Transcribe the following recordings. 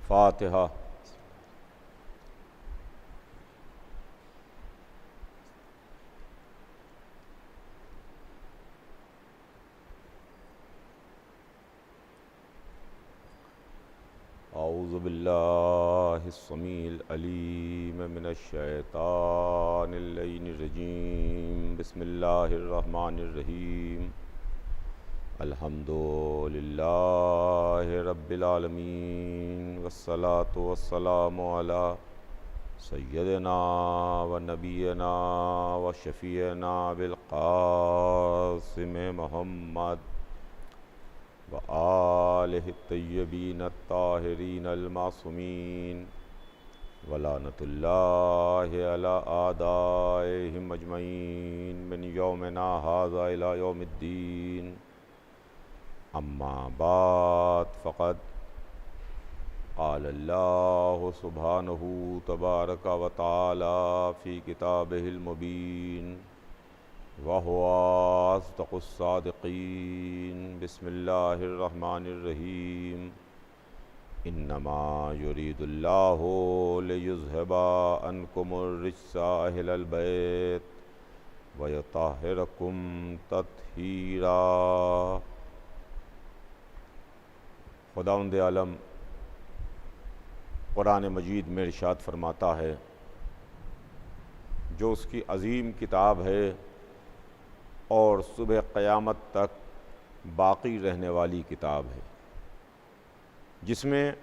फातिहा। औज़ु बिल्लाहिस समीइल अलीम मिनश शैतानिर रजीम। बिस्मिल्लाहिर रहमानिर रहीम। अल्हम्दुलिल्लाहि रब्बिल आलमीन वस्सलातु वस्सलामु अला सय्यदिना व नबियना व शफ़ीना बिल क़ासिम मुहम्मद व आलिहि तय्यबीन अत्ताहिरीन अल-मासूमीन व लानतुल्लाहि अला आदाइहिम अजमईन मिन यौमिना हाज़ा इला यौमिद्दीन। अम्मा बाद फ़क़द क़ाल अल्लाहु सुब्हानहु तबारक व तआला फ़ी किताबिहिल मुबीन व हुवा अस्दक़ुस सादिक़ीन। बिस्मिल्लाहिर रहमानिर रहीम। इन्नमा युरीदुल्लाहु लियुज़हिबा अन्कुमुर रिज्सा अहलल बैत व युत्तहिरकुम तत्हीरा। खुदावंद आलम कुरान मजीद में इरशाद फरमाता है, जो उसकी अज़ीम किताब है और सुबह क़यामत तक बाक़ी रहने वाली किताब है, जिसमें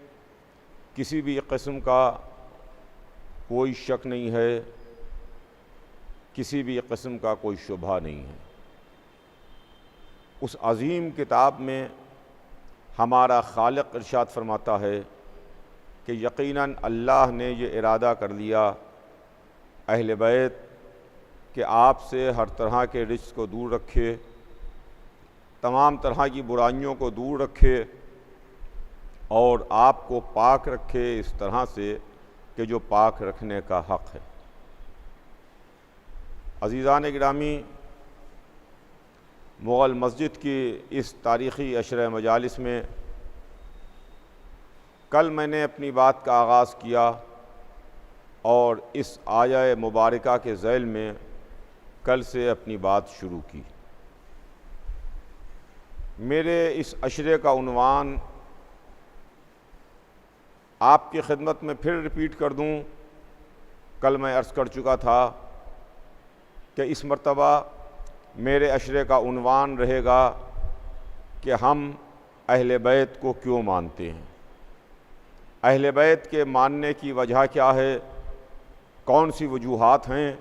किसी भी किस्म का कोई शक नहीं है, किसी भी किस्म का कोई शुबहा नहीं है। उस अज़ीम किताब में हमारा खालिक इरशाद फरमाता है कि यकीनन अल्लाह ने ये इरादा कर लिया अहले बैत कि आपसे हर तरह के रिज्क़ को दूर रखे, तमाम तरह की बुराइयों को दूर रखे और आपको पाक रखे इस तरह से कि जो पाक रखने का हक़ है। अज़ीज़ान गिरामी, मुग़ल मस्जिद की इस तारीख़ी अशर मजालिस में कल मैंने अपनी बात का आगाज़ किया और इस आया मुबारका के ज़ैल में कल से अपनी बात शुरू की। मेरे इस अशरे का उन्वान आपकी खिदमत में फिर रिपीट कर दूं। कल मैं अर्ज़ कर चुका था कि इस मर्तबा मेरे अशरे का उन्वान रहेगा कि हम अहले बैत को क्यों मानते हैं, अहले बैत के मानने की वजह क्या है, कौन सी वजूहात हैं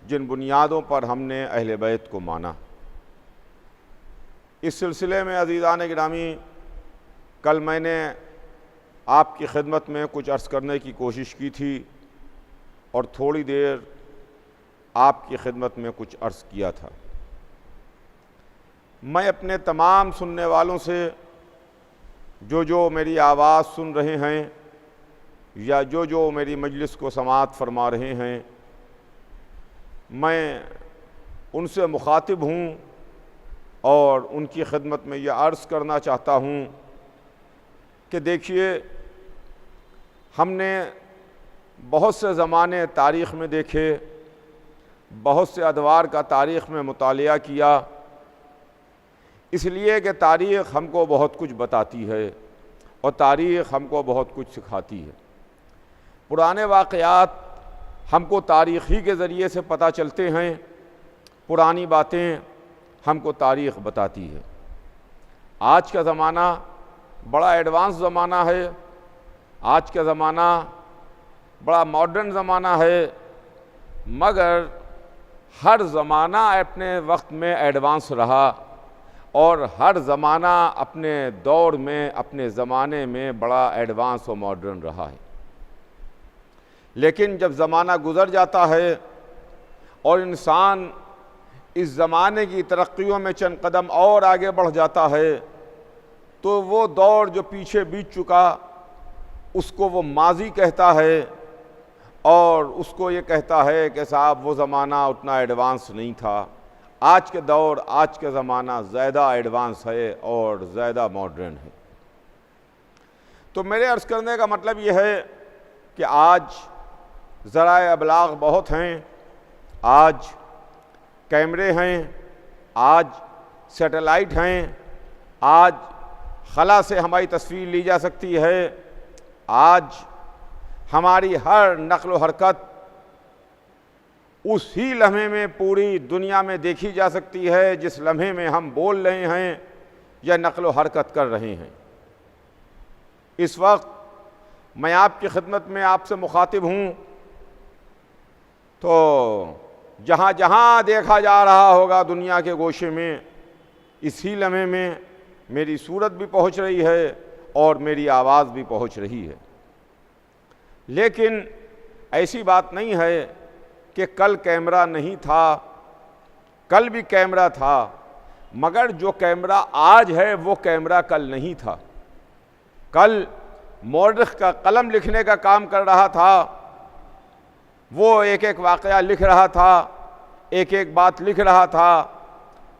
जिन बुनियादों पर हमने अहले बैत को माना। इस सिलसिले में अज़ीज़ान गिरामी, कल मैंने आपकी खिदमत में कुछ अर्ज़ करने की कोशिश की थी और थोड़ी देर आपकी खिदमत में कुछ अर्ज़ किया था। मैं अपने तमाम सुनने वालों से जो मेरी आवाज़ सुन रहे हैं या जो मेरी मजलिस को समाअत फरमा रहे हैं, मैं उनसे मुखातिब हूँ और उनकी खिदमत में यह अर्ज़ करना चाहता हूँ कि देखिए, हमने बहुत से ज़माने तारीख़ में देखे, बहुत से अदवार का तारीख़ में मुतालिया किया, इसलिए कि तारीख़ हमको बहुत कुछ बताती है और तारीख़ हमको बहुत कुछ सिखाती है। पुराने वाक़यात हमको तारीख़ ही के ज़रिए से पता चलते हैं, पुरानी बातें हमको तारीख़ बताती है। आज का ज़माना बड़ा एडवांस ज़माना है, आज का ज़माना बड़ा मॉडर्न ज़माना है, मगर हर ज़माना अपने वक्त में एडवांस रहा और हर ज़माना अपने दौर में, अपने ज़माने में बड़ा एडवांस और मॉडर्न रहा है। लेकिन जब ज़माना गुज़र जाता है और इंसान इस ज़माने की तरक्कियों में चंद कदम और आगे बढ़ जाता है, तो वो दौर जो पीछे बीत चुका उसको वो माजी कहता है और उसको ये कहता है कि साहब वो ज़माना उतना एडवांस नहीं था। आज के दौर, आज का ज़माना ज़्यादा एडवांस है और ज़्यादा मॉडर्न है। तो मेरे अर्ज़ करने का मतलब ये है कि आज ज़राए अबलाग बहुत हैं, आज कैमरे हैं, आज सैटेलाइट हैं, आज खला से हमारी तस्वीर ली जा सकती है, आज हमारी हर नक़्ल व हरकत उसी लम्हे में पूरी दुनिया में देखी जा सकती है जिस लम्हे में हम बोल रहे हैं या नक़्ल व हरकत कर रहे हैं। इस वक्त मैं आपकी खिदमत में आपसे मुखातिब हूँ, तो जहाँ जहाँ देखा जा रहा होगा दुनिया के गोशे में, इसी लम्हे में मेरी सूरत भी पहुँच रही है और मेरी आवाज़ भी पहुँच रही है। लेकिन ऐसी बात नहीं है कि कल कैमरा नहीं था, कल भी कैमरा था, मगर जो कैमरा आज है वो कैमरा कल नहीं था। कल मौरख़ का कलम लिखने का काम कर रहा था, वो एक एक वाक़या लिख रहा था, एक एक बात लिख रहा था,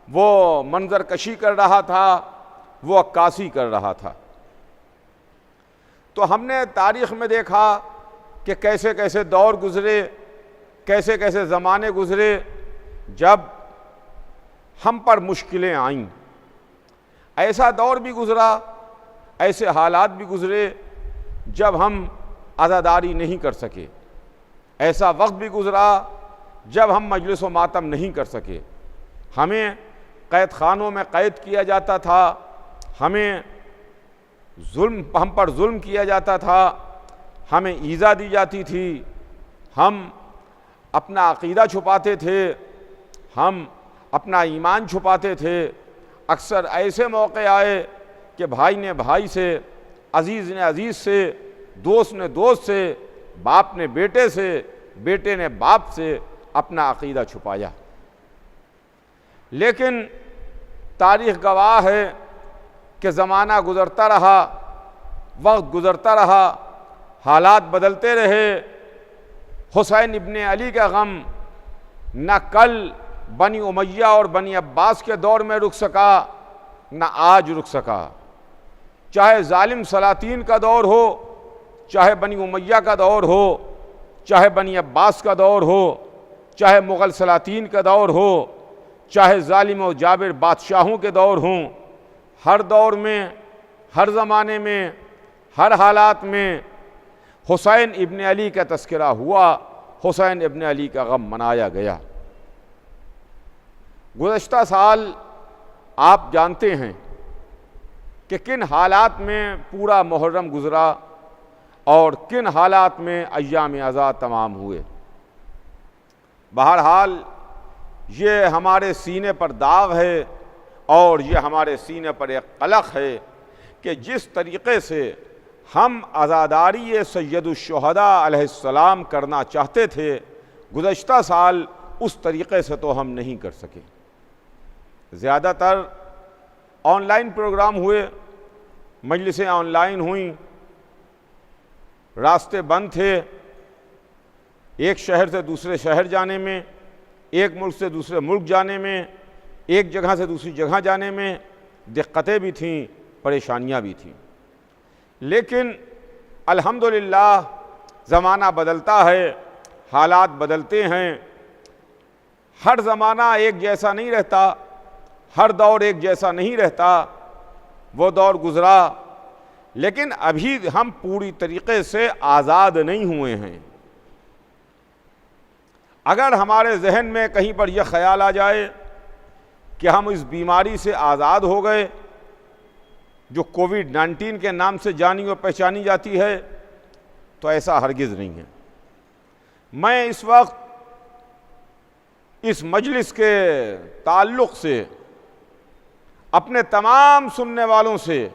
वो मंजर कशी कर रहा था, वो अक्कासी कर रहा था। तो हमने तारीख़ में देखा कि कैसे कैसे दौर गुज़रे, कैसे कैसे ज़माने गुज़रे जब हम पर मुश्किलें आईं। ऐसा दौर भी गुज़रा, ऐसे हालात भी गुज़रे जब हम अज़ादारी नहीं कर सके। ऐसा वक्त भी गुज़रा जब हम मजलिस व मातम नहीं कर सके। हमें कैद खानों में कैद किया जाता था, हम पर जुल्म किया जाता था, हमें ईज़ा दी जाती थी, हम अपना अक़ीदा छुपाते थे, हम अपना ईमान छुपाते थे। अक्सर ऐसे मौक़े आए कि भाई ने भाई से, अज़ीज़ ने अज़ीज़ से, दोस्त ने दोस्त से, बाप ने बेटे से, बेटे ने बाप से अपना अक़ीदा छुपाया। लेकिन तारीख़ गवाह है कि ज़माना गुज़रता रहा, वक्त गुज़रता रहा, हालात बदलते रहे। हुसैन इब्ने अली का गम न कल बनी उमैया और बनी अब्बास के दौर में रुक सका, न आज रुक सका। चाहे जालिम सलातीन का दौर हो, चाहे बनी उमैया का दौर हो, चाहे बनी अब्बास का दौर हो, चाहे मुग़ल सलातीन का दौर हो, चाहे जालिम और जाबिर बादशाहों के दौर हों, हर दौर में, हर ज़माने में, हर हालात में हुसैन इब्न अली का तज़किरा हुआ, हुसैन इब्न अली का गम मनाया गया। गुज़श्ता साल आप जानते हैं कि किन हालात में पूरा मुहर्रम गुज़रा और किन हालात में अय्याम आज़ाद तमाम हुए। बहरहाल ये हमारे सीने पर दाव है और ये हमारे सीने पर एक कलक है कि जिस तरीक़े से हम आज़ादारी सैयदुश्शुहदा अलैहिस्सलाम करना चाहते थे, गुज़श्ता साल उस तरीक़े से तो हम नहीं कर सके। ज़्यादातर ऑनलाइन प्रोग्राम हुए, मजलिसें ऑनलाइन हुईं, रास्ते बंद थे, एक शहर से दूसरे शहर जाने में, एक मुल्क से दूसरे मुल्क जाने में, एक जगह से दूसरी जगह जाने में दिक्कतें भी थीं, परेशानियां भी थीं। लेकिन अल्हम्दुलिल्लाह ज़माना बदलता है, हालात बदलते हैं, हर ज़माना एक जैसा नहीं रहता, हर दौर एक जैसा नहीं रहता। वो दौर गुज़रा, लेकिन अभी हम पूरी तरीक़े से आज़ाद नहीं हुए हैं। अगर हमारे जहन में कहीं पर यह ख्याल आ जाए कि हम इस बीमारी से आज़ाद हो गए जो कोविड-19 के नाम से जानी और पहचानी जाती है, तो ऐसा हरगिज़ नहीं है। मैं इस वक्त इस मजलिस के ताल्लुक़ से अपने तमाम सुनने वालों से,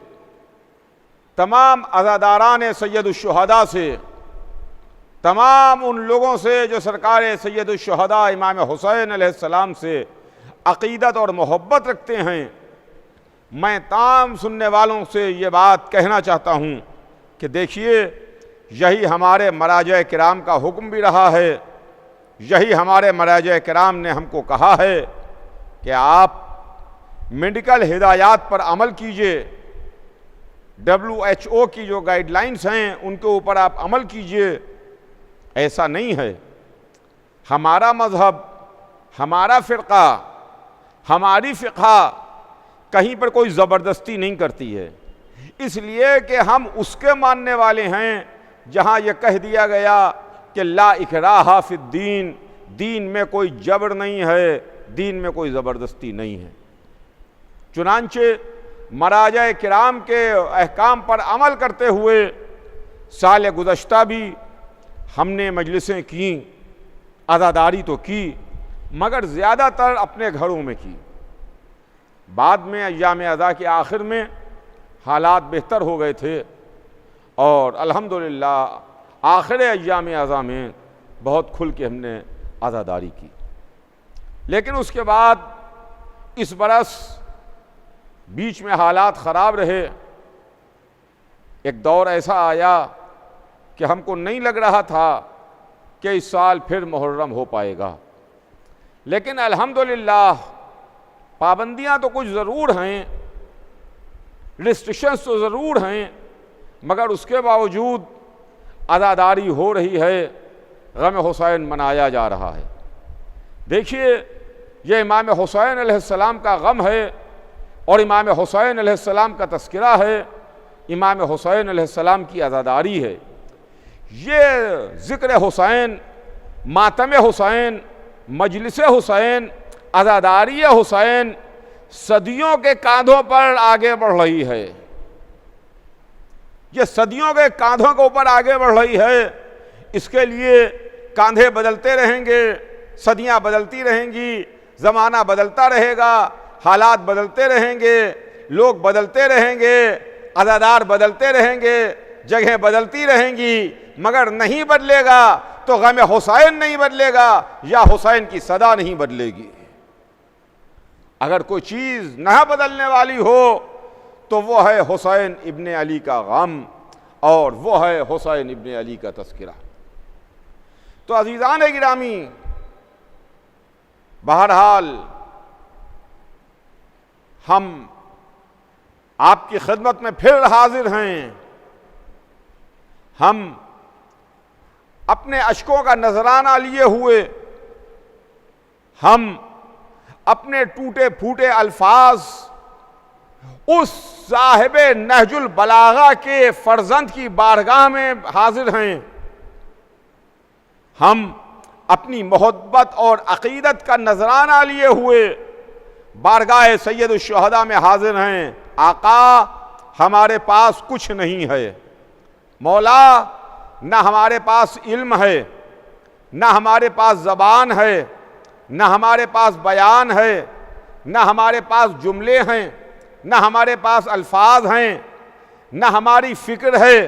तमाम अज़ादारान सैयदुश्शुहदा से, तमाम उन लोगों से जो सरकार सैयदुश्शुहदा इमाम हुसैन अलैहिस्सलाम से अक़ीदत और मोहब्बत रखते हैं, मैं तमाम सुनने वालों से ये बात कहना चाहता हूँ कि देखिए, यही हमारे मराजे किराम का हुक्म भी रहा है, यही हमारे मराजे किराम ने हमको कहा है कि आप मेडिकल हिदायत पर अमल कीजिए। WHO की जो गाइडलाइंस हैं उनके ऊपर आप अमल कीजिए, ऐसा नहीं है। हमारा मज़हब, हमारा फ़िरक़ा, हमारी फ़िक़्हा कहीं पर कोई ज़बरदस्ती नहीं करती है, इसलिए कि हम उसके मानने वाले हैं जहाँ यह कह दिया गया कि ला इकराहा फ़िद्दीन, दीन में कोई जबर नहीं है, दीन में कोई ज़बरदस्ती नहीं है। चुनांचे मराजा किराम के अहकाम पर अमल करते हुए साल गुज़श्ता भी हमने मजलिसें की, अज़ादारी तो की, मगर ज़्यादातर अपने घरों में की। बाद में अय्याम अज़ा के आखिर में हालात बेहतर हो गए थे और अल्हम्दुलिल्लाह आखिर अय्याम अज़ा में बहुत खुल के हमने अज़ादारी की। लेकिन उसके बाद इस बरस बीच में हालात ख़राब रहे। एक दौर ऐसा आया कि हमको नहीं लग रहा था कि इस साल फिर मुहर्रम हो पाएगा, लेकिन अल्हम्दुलिल्लाह पाबंदियां तो कुछ ज़रूर हैं, रिस्ट्रिक्शंस तो ज़रूर हैं, मगर उसके बावजूद अज़ादारी हो रही है, गम हुसैन मनाया जा रहा है। देखिए, ये इमाम हुसैन अलैहिस्सलाम का गम है और इमाम हुसैन अलैहिस्सलाम का तज़किरा है, इमाम हुसैन अलैहिस्सलाम की अज़ादारी है। ये ज़िक्र हुसैन, मातम हुसैन, मजलिस हुसैन, अज़ादारी हुसैन सदियों के कांधों पर आगे बढ़ रही है। ये सदियों के कांधों के ऊपर आगे बढ़ रही है। इसके लिए कांधे बदलते रहेंगे, सदियां बदलती रहेंगी, ज़माना बदलता रहेगा, हालात बदलते रहेंगे, लोग बदलते रहेंगे, अज़ादार बदलते रहेंगे, जगह बदलती रहेंगी, मगर नहीं बदलेगा तो गम हुसैन नहीं बदलेगा या हुसैन की सदा नहीं बदलेगी। अगर कोई चीज़ न बदलने वाली हो तो वो है हुसैन इब्ने अली का गम और वो है हुसैन इब्ने अली का तज़किरा। तो अज़ीज़ान गिरामी, बहरहाल हम आपकी खिदमत में फिर हाजिर हैं। हम अपने अश्कों का नजराना लिए हुए, हम अपने टूटे फूटे अल्फाज उस साहिबे नहजुल बलागा के फर्जंद की बारगाह में हाजिर हैं। हम अपनी मोहब्बत और अकीदत का नजराना लिए हुए बारगाह सैयद शुहदा में हाजिर हैं। आका, हमारे पास कुछ नहीं है। मौला, न हमारे पास इल्म है, न हमारे पास ज़बान है, न हमारे पास बयान है, न हमारे पास जुमले हैं, न हमारे पास अल्फाज हैं, न हमारी फ़िक्र है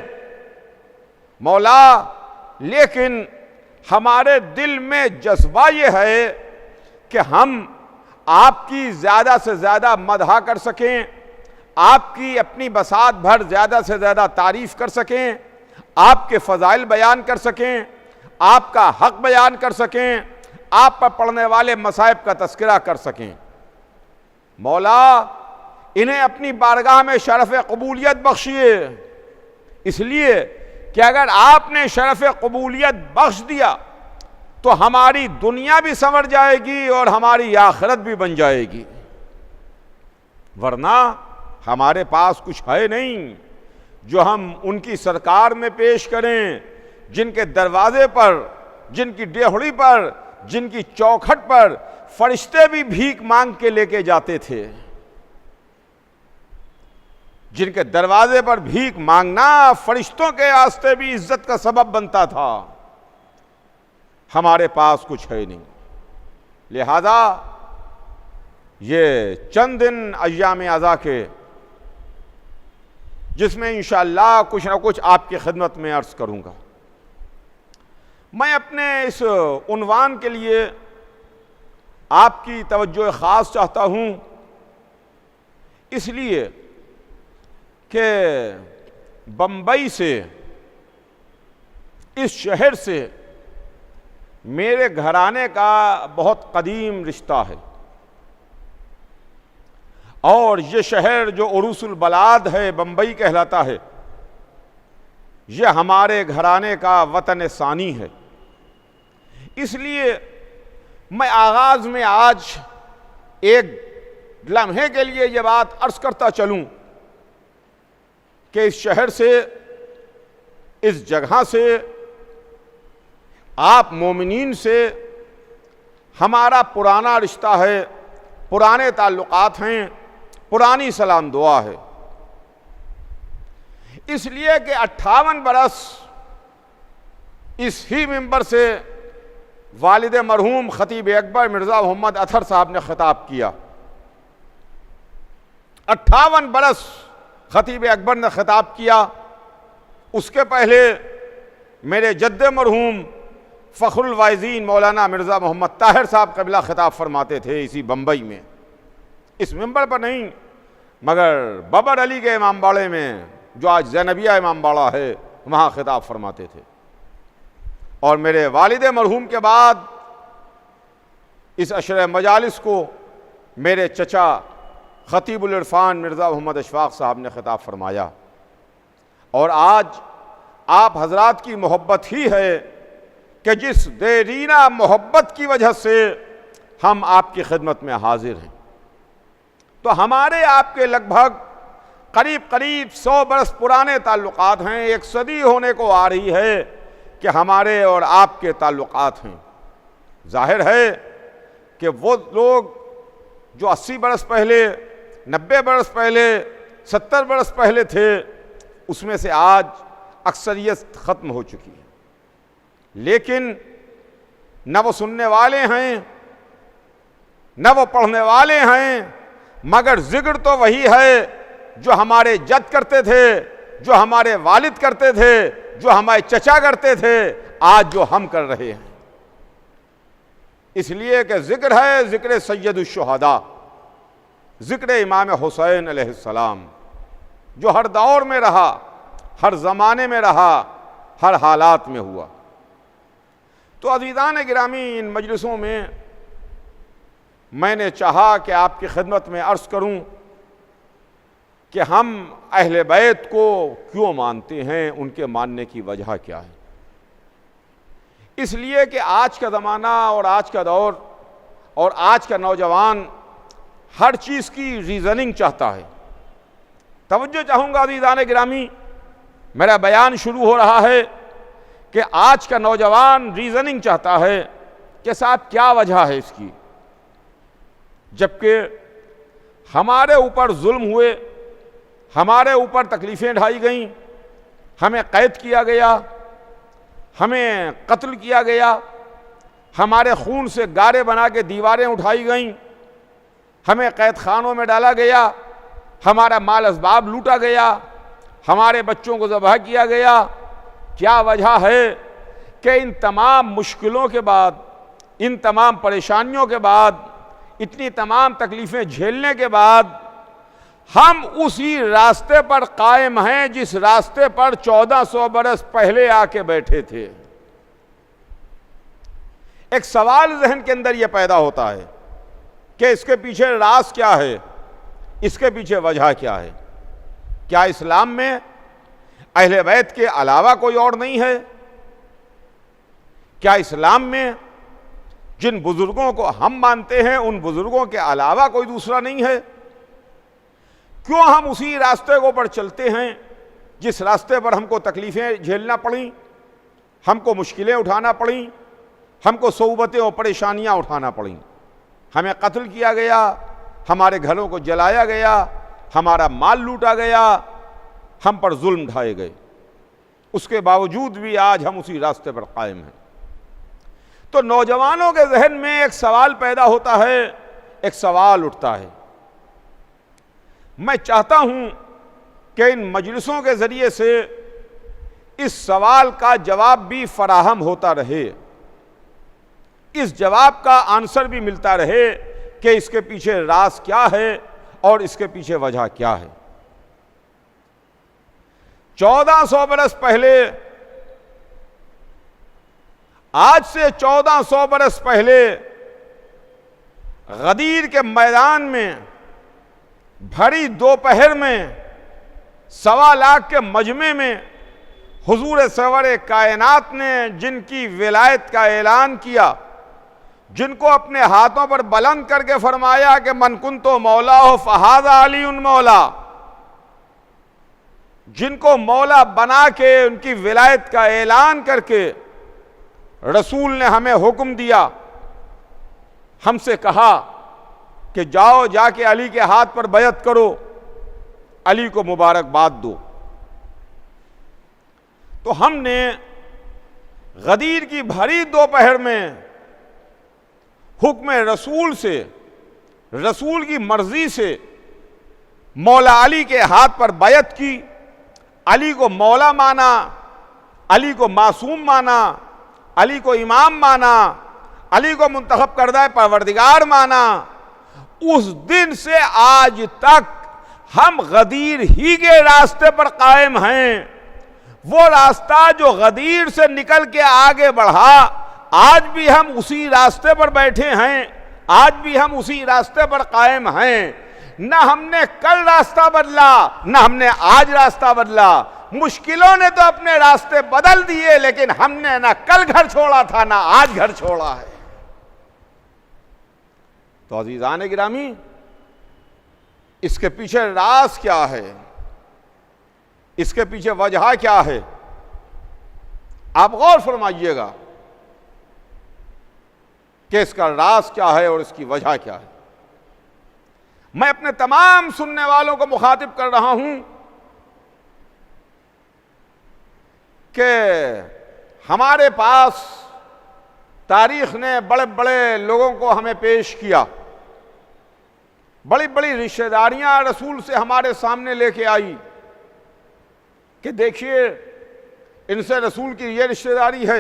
मौला, लेकिन हमारे दिल में जज्बा ये है कि हम आपकी ज़्यादा से ज़्यादा मदहा कर सकें, आपकी अपनी बसात भर ज़्यादा से ज़्यादा तारीफ़ कर सकें, आपके फ़ज़ाइल बयान कर सकें, आपका हक़ बयान कर सकें, आप पर पढ़ने वाले मसाइब का तज़किरा कर सकें। मौला, इन्हें अपनी बारगाह में शरफ़ क़बूलियत बख्शिए, इसलिए कि अगर आपने शरफ़ क़बूलियत बख्श दिया तो हमारी दुनिया भी संवर जाएगी और हमारी आखिरत भी बन जाएगी, वरना हमारे पास कुछ है नहीं जो हम उनकी सरकार में पेश करें, जिनके दरवाजे पर, जिनकी डेहड़ी पर, जिनकी चौखट पर फरिश्ते भी भीख मांग के लेके जाते थे। जिनके दरवाजे पर भीख मांगना फरिश्तों के वास्ते भी इज्जत का सबब बनता था। हमारे पास कुछ है नहीं, लिहाजा ये चंद दिन अय्याम अज़ा के, जिसमें इंशाअल्लाह कुछ ना कुछ आपकी खिदमत में अर्ज़ करूँगा। मैं अपने इस उन्वान के लिए आपकी तवज्जो ख़ास चाहता हूँ, इसलिए कि बम्बई से, इस शहर से मेरे घराने का बहुत कदीम रिश्ता है और ये शहर जो उरूसुल बलाद है, बम्बई कहलाता है, ये हमारे घराने का वतन सानी है। इसलिए मैं आगाज में आज एक लम्हे के लिए ये बात अर्ज करता चलूं कि इस शहर से, इस जगह से, आप मोमिनीन से हमारा पुराना रिश्ता है, पुराने ताल्लुकात हैं, पुरानी सलाम दुआ है। इसलिए कि 58 बरस इस ही मिंबर से वालिद मरहूम खतीब अकबर मिर्ज़ा मोहम्मद अतहर साहब ने खिताब किया। 58 बरस खतीब अकबर ने खिताब किया। उसके पहले मेरे जद्द मरहूम फ़खरुल वाइज़ीन मौलाना मिर्ज़ा मोहम्मद ताहिर साहब क़िबला खिताब फरमाते थे इसी बम्बई में, इस मिंबर पर नहीं मगर बबर अली के इमाम बाड़े में, जो आज ज़ैनबिया इमाम बाड़ा है, वहाँ खिताब फरमाते थे। और मेरे वालिद मरहूम के बाद इस अशर मजालिस को मेरे चचा खतीबुल इरफान मिर्ज़ा मोहम्मद अशफाक़ साहब ने खिताब फरमाया। और आज आप हजरात की मोहब्बत ही है कि जिस देरीना मोहब्बत की वजह से हम आपकी खिदमत में हाजिर हैं। तो हमारे आपके लगभग करीब करीब 100 बरस पुराने ताल्लुकात हैं। एक सदी होने को आ रही है कि हमारे और आपके ताल्लुकात हैं। जाहिर है कि वो लोग जो 80 बरस पहले, 90 बरस पहले, 70 बरस पहले थे, उसमें से आज अक्सरियत ख़त्म हो चुकी है। लेकिन न वो सुनने वाले हैं, न वो पढ़ने वाले हैं, मगर जिक्र तो वही है जो हमारे जद करते थे, जो हमारे वालिद करते थे, जो हमारे चचा करते थे, आज जो हम कर रहे हैं। इसलिए कि जिक्र है जिक्र सैयदुश्शुहदा, जिक्र इमाम हुसैन अलैहिस्सलाम, जो हर दौर में रहा, हर ज़माने में रहा, हर हालात में हुआ। तो अज़ीज़ान गिरामी, इन मजलिसों में मैंने चाहा कि आपकी खिदमत में अर्ज़ करूं कि हम अहले बैत को क्यों मानते हैं, उनके मानने की वजह क्या है। इसलिए कि आज का ज़माना और आज का दौर और आज का नौजवान हर चीज़ की रीज़निंग चाहता है। तवज्जो चाहूँगा अज़ीज़ान गिरामी, मेरा बयान शुरू हो रहा है कि आज का नौजवान रीज़निंग चाहता है कि साहब क्या वजह है इसकी, जबकि हमारे ऊपर जुल्म हुए, हमारे ऊपर तकलीफ़ें ढाई गईं, हमें कैद किया गया, हमें कत्ल किया गया, हमारे खून से गारे बना के दीवारें उठाई गईं, हमें कैद खानों में डाला गया, हमारा माल असबाब लूटा गया, हमारे बच्चों को ज़बह किया गया। क्या वजह है कि इन तमाम मुश्किलों के बाद, इन तमाम परेशानियों के बाद, इतनी तमाम तकलीफ़ें झेलने के बाद हम उसी रास्ते पर कायम हैं जिस रास्ते पर 1400 बरस पहले आके बैठे थे। एक सवाल जहन के अंदर यह पैदा होता है कि इसके पीछे राज क्या है, इसके पीछे वजह क्या है। क्या इस्लाम में अहले बैत के अलावा कोई और नहीं है? क्या इस्लाम में जिन बुजुर्गों को हम मानते हैं उन बुजुर्गों के अलावा कोई दूसरा नहीं है? क्यों हम उसी रास्ते को पर चलते हैं जिस रास्ते पर हमको तकलीफ़ें झेलना पड़ी, हमको मुश्किलें उठाना पड़ी, हमको सोबतें और परेशानियां उठाना पड़ी, हमें कत्ल किया गया, हमारे घरों को जलाया गया, हमारा माल लूटा गया, हम पर जुल्म ढाए गए, उसके बावजूद भी आज हम उसी रास्ते पर कायम हैं। तो नौजवानों के जहन में एक सवाल पैदा होता है, एक सवाल उठता है। मैं चाहता हूं कि इन मजलिसों के ज़रिए से इस सवाल का जवाब भी फराहम होता रहे, इस जवाब का आंसर भी मिलता रहे कि इसके पीछे राज क्या है और इसके पीछे वजह क्या है। 1400 बरस पहले, आज से 1400 बरस पहले गदीर के मैदान में भरी दोपहर में 1.25 लाख के मजमे में हुजूर सरवर कायनात ने जिनकी विलायत का ऐलान किया, जिनको अपने हाथों पर बुलंद करके फरमाया कि मन कुंतो मौला हो फहादा अली उन मौला, जिनको मौला बना के उनकी विलायत का ऐलान करके रसूल ने हमें हुक्म दिया, हमसे कहा कि जाओ जाके अली के हाथ पर बैत करो, अली को मुबारकबाद दो। तो हमने गदीर की भरी दोपहर में हुक्म रसूल से, रसूल की मर्जी से मौला अली के हाथ पर बैत की, अली को मौला माना, अली को मासूम माना, अली को इमाम माना, अली को मुंतखब करदा परवरदिगार माना। उस दिन से आज तक हम गदीर ही के रास्ते पर कायम हैं। वो रास्ता जो गदीर से निकल के आगे बढ़ा, आज भी हम उसी रास्ते पर बैठे हैं, आज भी हम उसी रास्ते पर कायम हैं। न हमने कल रास्ता बदला, न हमने आज रास्ता बदला। मुश्किलों ने तो अपने रास्ते बदल दिए, लेकिन हमने ना कल घर छोड़ा था ना आज घर छोड़ा है। तो अजीजान गिरामी, इसके पीछे राज क्या है, इसके पीछे वजह क्या है, आप गौर फरमाइएगा कि इसका राज क्या है और इसकी वजह क्या है। मैं अपने तमाम सुनने वालों को मुखातिब कर रहा हूं कि हमारे पास तारीख ने बड़े बड़े लोगों को हमें पेश किया, बड़ी बड़ी रिश्तेदारियां रसूल से हमारे सामने लेके आई कि देखिए इनसे रसूल की ये रिश्तेदारी है,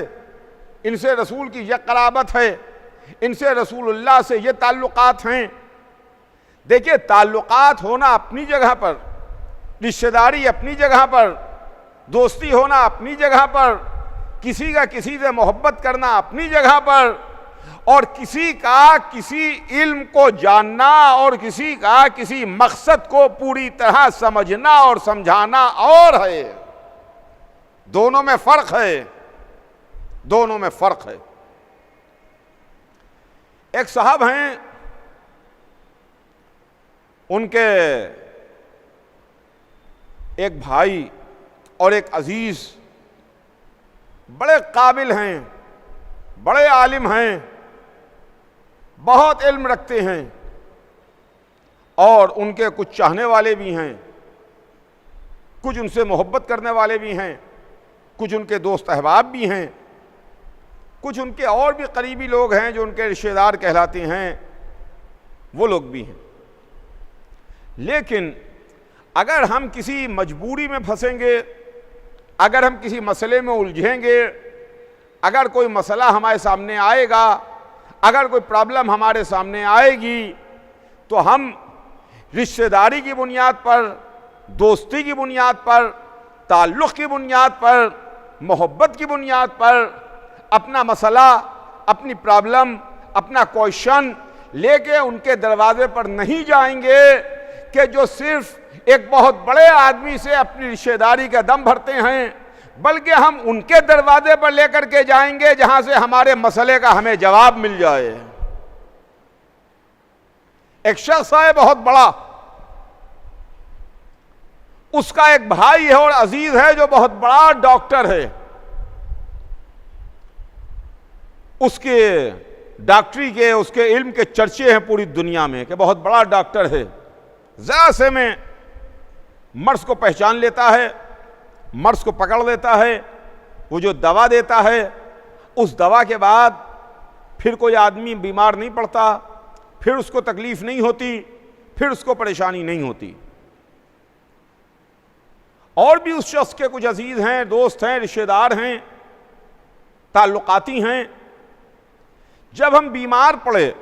इनसे रसूल की ये कराबत है, इनसे रसूलुल्लाह से ये ताल्लुकात हैं। देखिए, ताल्लुकात होना अपनी जगह पर, रिश्तेदारी अपनी जगह पर, दोस्ती होना अपनी जगह पर, किसी का किसी से मोहब्बत करना अपनी जगह पर, और किसी का किसी इल्म को जानना और किसी का किसी मकसद को पूरी तरह समझना और समझाना और है। दोनों में फर्क है, दोनों में फर्क है। एक साहब हैं, उनके एक भाई और एक अजीज बड़े काबिल हैं, बड़े आलिम हैं, बहुत इल्म रखते हैं, और उनके कुछ चाहने वाले भी हैं, कुछ उनसे मोहब्बत करने वाले भी हैं, कुछ उनके दोस्त अहबाब भी हैं, कुछ उनके और भी करीबी लोग हैं जो उनके रिश्तेदार कहलाते हैं, वो लोग भी हैं। लेकिन अगर हम किसी मजबूरी में फंसेंगे, अगर हम किसी मसले में उलझेंगे, अगर कोई मसला हमारे सामने आएगा, अगर कोई प्रॉब्लम हमारे सामने आएगी, तो हम रिश्तेदारी की बुनियाद पर, दोस्ती की बुनियाद पर, ताल्लुक़ की बुनियाद पर, मोहब्बत की बुनियाद पर अपना मसला, अपनी प्रॉब्लम, अपना क्वेश्चन लेके उनके दरवाजे पर नहीं जाएंगे कि जो सिर्फ एक बहुत बड़े आदमी से अपनी रिश्तेदारी का दम भरते हैं, बल्कि हम उनके दरवाजे पर लेकर के जाएंगे जहां से हमारे मसले का हमें जवाब मिल जाए। एक शख्स है बहुत बड़ा, उसका एक भाई है और अजीज है जो बहुत बड़ा डॉक्टर है। उसके डॉक्टरी के, उसके इल्म के चर्चे हैं पूरी दुनिया में कि बहुत बड़ा डॉक्टर है। जरा से में मर्ज को पहचान लेता है, मर्ज को पकड़ लेता है, वो जो दवा देता है, उस दवा के बाद फिर कोई आदमी बीमार नहीं पड़ता, फिर उसको तकलीफ नहीं होती, फिर उसको परेशानी नहीं होती। और भी उस शख्स के कुछ अजीज हैं, दोस्त हैं, रिश्तेदार हैं, ताल्लुकाती हैं। जब हम बीमार पड़े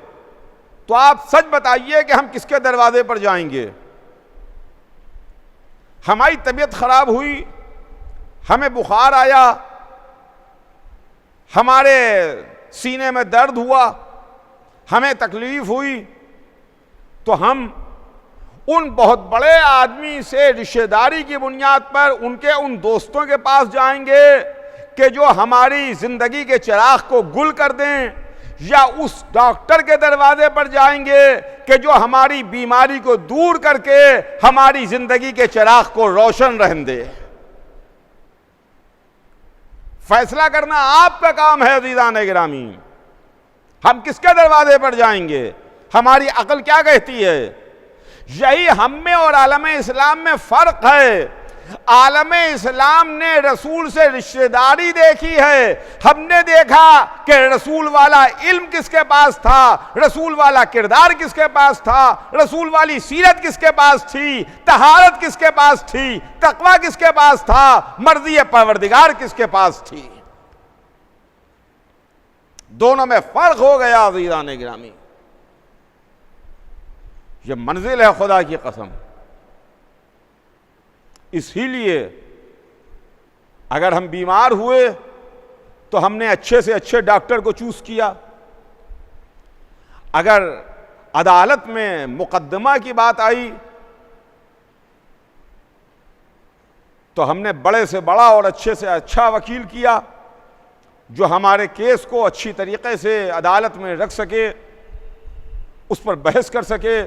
तो आप सच बताइए कि हम किसके दरवाजे पर जाएंगे? हमारी तबीयत खराब हुई, हमें बुखार आया, हमारे सीने में दर्द हुआ, हमें तकलीफ हुई, तो हम उन बहुत बड़े आदमी से रिश्तेदारी की बुनियाद पर उनके उन दोस्तों के पास जाएंगे कि जो हमारी जिंदगी के चिराग को गुल कर दें, या उस डॉक्टर के दरवाजे पर जाएंगे कि जो हमारी बीमारी को दूर करके हमारी जिंदगी के चिराग को रोशन रहने दे। फैसला करना आपका काम है अज़ीज़ान गिरामी। हम किसके दरवाजे पर जाएंगे? हमारी अक्ल क्या कहती है? यही हम में और आलम इस्लाम में फर्क है। आलम इस्लाम ने रसूल से रिश्तेदारी देखी है। हमने देखा कि रसूल वाला इल्म किसके पास था, रसूल वाला किरदार किसके पास था, रसूल वाली सीरत किसके पास थी, तहारत किसके पास थी, तकवा किसके पास था, मर्ज़ी परवरदिगार किसके पास थी। दोनों में फर्क हो गया अज़ीज़ान गिरामी। ये मंजिल है खुदा की कसम। इसीलिए अगर हम बीमार हुए तो हमने अच्छे से अच्छे डॉक्टर को चूज किया। अगर अदालत में मुकदमा की बात आई तो हमने बड़े से बड़ा और अच्छे से अच्छा वकील किया जो हमारे केस को अच्छी तरीके से अदालत में रख सके, उस पर बहस कर सके,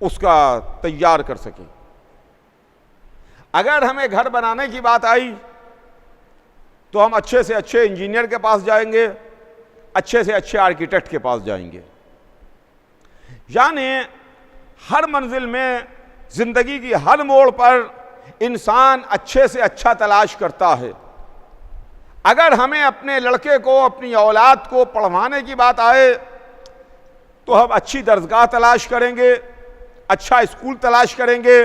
उसका तैयार कर सके। अगर हमें घर बनाने की बात आई तो हम अच्छे से अच्छे इंजीनियर के पास जाएंगे, अच्छे से अच्छे आर्किटेक्ट के पास जाएंगे। यानी हर मंजिल में, जिंदगी की हर मोड़ पर इंसान अच्छे से अच्छा तलाश करता है। अगर हमें अपने लड़के को, अपनी औलाद को पढ़वाने की बात आए तो हम अच्छी दरसगाह तलाश करेंगे, अच्छा स्कूल तलाश करेंगे,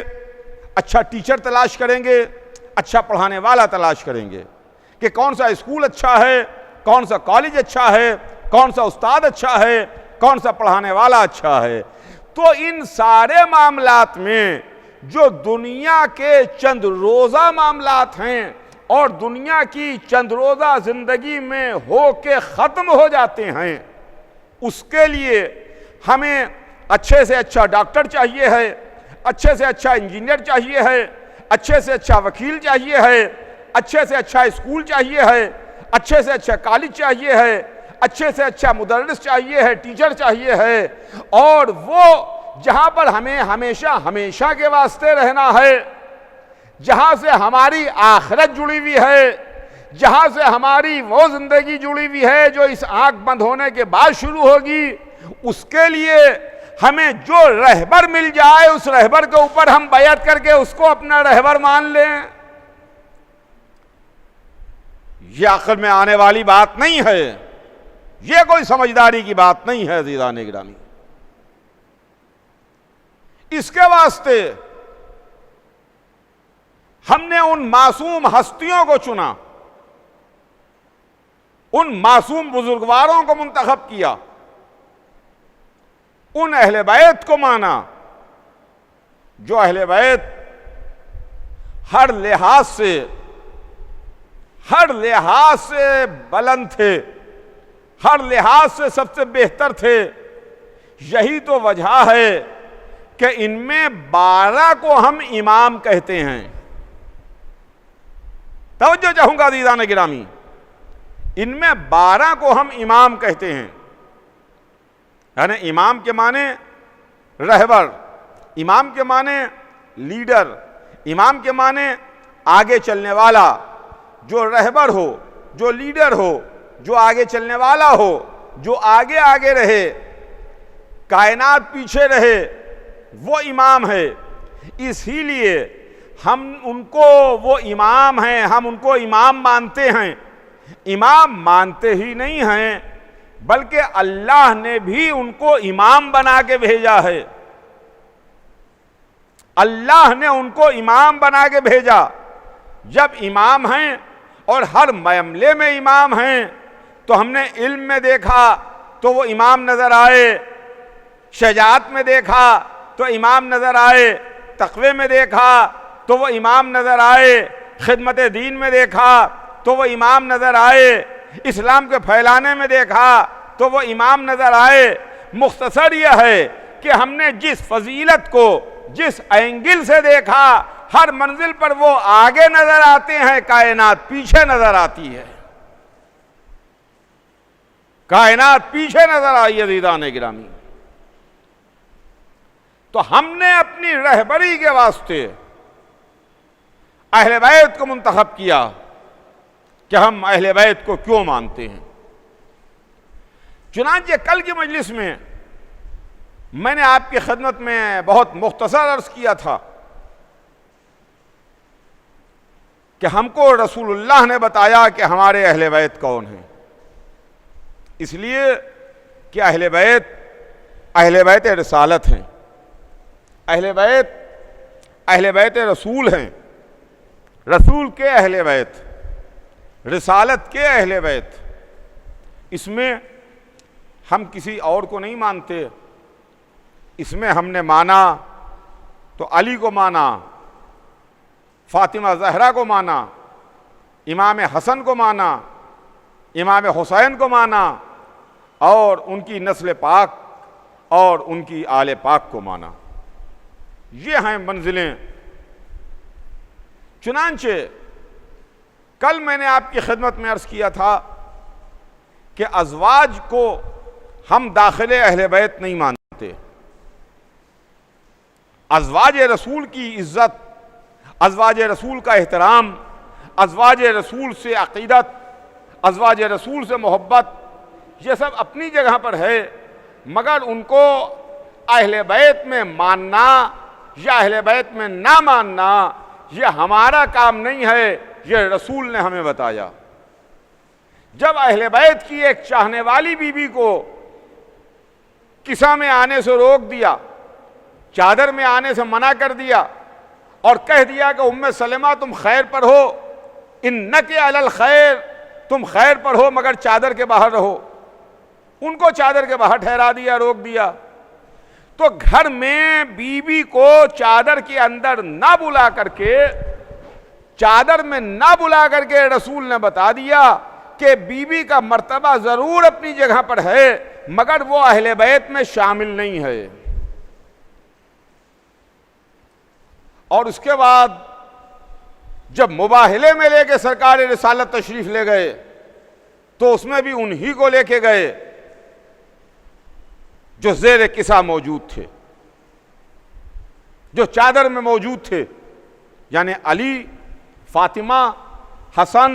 अच्छा टीचर तलाश करेंगे, अच्छा पढ़ाने वाला तलाश करेंगे कि कौन सा स्कूल अच्छा है, कौन सा कॉलेज अच्छा है, कौन सा उस्ताद अच्छा है, कौन सा पढ़ाने वाला अच्छा है। तो इन सारे मामलात में जो दुनिया के चंद रोज़ा मामलात हैं और दुनिया की चंद रोज़ा ज़िंदगी में हो के ख़त्म हो जाते हैं, उसके लिए हमें अच्छे से अच्छा डॉक्टर चाहिए है, अच्छे से अच्छा इंजीनियर चाहिए है, अच्छे से अच्छा वकील चाहिए है, अच्छे से अच्छा स्कूल चाहिए है, अच्छे से अच्छा कॉलेज चाहिए है, अच्छे से अच्छा मुदर्रिस चाहिए है, टीचर चाहिए है। और वो जहाँ पर हमें हमेशा हमेशा के वास्ते रहना है, जहाँ से हमारी आखिरत जुड़ी हुई है, जहाँ से हमारी वो ज़िंदगी जुड़ी हुई है जो इस आँख बंद होने के बाद शुरू होगी, उसके लिए हमें जो रहबर मिल जाए उस रहबर के ऊपर हम बैअत करके उसको अपना रहबर मान लें। यह अक्ल में आने वाली बात नहीं है, यह कोई समझदारी की बात नहीं है अज़ीज़ान गिरामी। इसके वास्ते हमने उन मासूम हस्तियों को चुना, उन मासूम बुजुर्गवारों को मुंतखब किया, उन अहले बैत को माना जो अहले बैत हर लिहाज से बुलंद थे, हर लिहाज से सबसे बेहतर थे। यही तो वजह है कि इनमें 12 को हम इमाम कहते हैं। तवज्जो चाहूंगा अज़ीज़ान गिरामी, इनमें 12 को हम इमाम कहते हैं। यानी इमाम के माने रहबर, इमाम के माने लीडर, इमाम के माने आगे चलने वाला। जो रहबर हो, जो लीडर हो, जो आगे चलने वाला हो, जो आगे आगे रहे, कायनात पीछे रहे, वो इमाम है। इसीलिए हम उनको वो इमाम हैं, हम उनको इमाम मानते हैं। इमाम मानते ही नहीं हैं बल्कि अल्लाह ने भी उनको इमाम बना के भेजा है। अल्लाह ने उनको इमाम बना के भेजा। जब इमाम हैं और हर मामले में इमाम हैं, तो हमने इल्म में देखा तो वो इमाम नजर आए, शजाअत में देखा तो इमाम नजर आए, तक़वे में देखा तो वो इमाम नजर आए, खिदमत दीन में देखा तो वो इमाम नजर आए, इस्लाम के फैलाने में देखा तो वो इमाम नजर आए। मुख्तसर यह है कि हमने जिस फजीलत को जिस एंगल से देखा, हर मंजिल पर वो आगे नजर आते हैं, कायनात पीछे नजर आती है। कायनात पीछे नजर आई है अज़ीज़ान गिरामी। तो हमने अपनी रहबरी के वास्ते अहले बैत को मुंतखब किया कि हम अहले बैत को क्यों मानते हैं। चुनांचे कल की मजलिस में मैंने आपकी खिदमत में बहुत मुख्तसर अर्ज किया था कि हमको रसूलुल्लाह ने बताया कि हमारे अहले बैत कौन हैं, इसलिए कि अहले बैत रिसालत हैं, अहले बैत रसूल हैं, रसूल के अहले बैत, रिसालत के अहले बैत। इसमें हम किसी और को नहीं मानते। इसमें हमने माना तो अली को माना, फातिमा ज़हरा को माना, इमाम हसन को माना, इमाम हुसैन को माना और उनकी नस्ल पाक और उनकी आले पाक को माना। ये हैं मंजिलें। चुनांचे कल मैंने आपकी खिदमत में अर्ज़ किया था कि अज़वाज को हम दाखिले अहले बैत नहीं मानते। अज़वाज रसूल की इज़्ज़त, अज़वाज रसूल का एहतराम, अज़वाज रसूल से अक़ीदत, अज़वाज रसूल से मोहब्बत, ये सब अपनी जगह पर है, मगर उनको अहले बैत में मानना या अहले बैत में ना मानना ये हमारा काम नहीं है, ये रसूल ने हमें बताया। जब अहले बैत की एक चाहने वाली बीबी को किसा में आने से रोक दिया, चादर में आने से मना कर दिया और कह दिया कि उम्मे सलेमा तुम खैर पर हो, इन्नके अलल खैर, तुम खैर पर हो मगर चादर के बाहर रहो, उनको चादर के बाहर ठहरा दिया, रोक दिया। तो घर में बीबी को चादर के अंदर ना बुला करके, चादर में ना बुला करके रसूल ने बता दिया कि बीबी का मर्तबा जरूर अपनी जगह पर है मगर वो अहले बैत में शामिल नहीं है। और उसके बाद जब मुबाहिले में लेके सरकार रिसालत तशरीफ ले गए तो उसमें भी उन्हीं को लेके गए जो ज़ेर किसा मौजूद थे, जो चादर में मौजूद थे, यानी अली, फातिमा, हसन,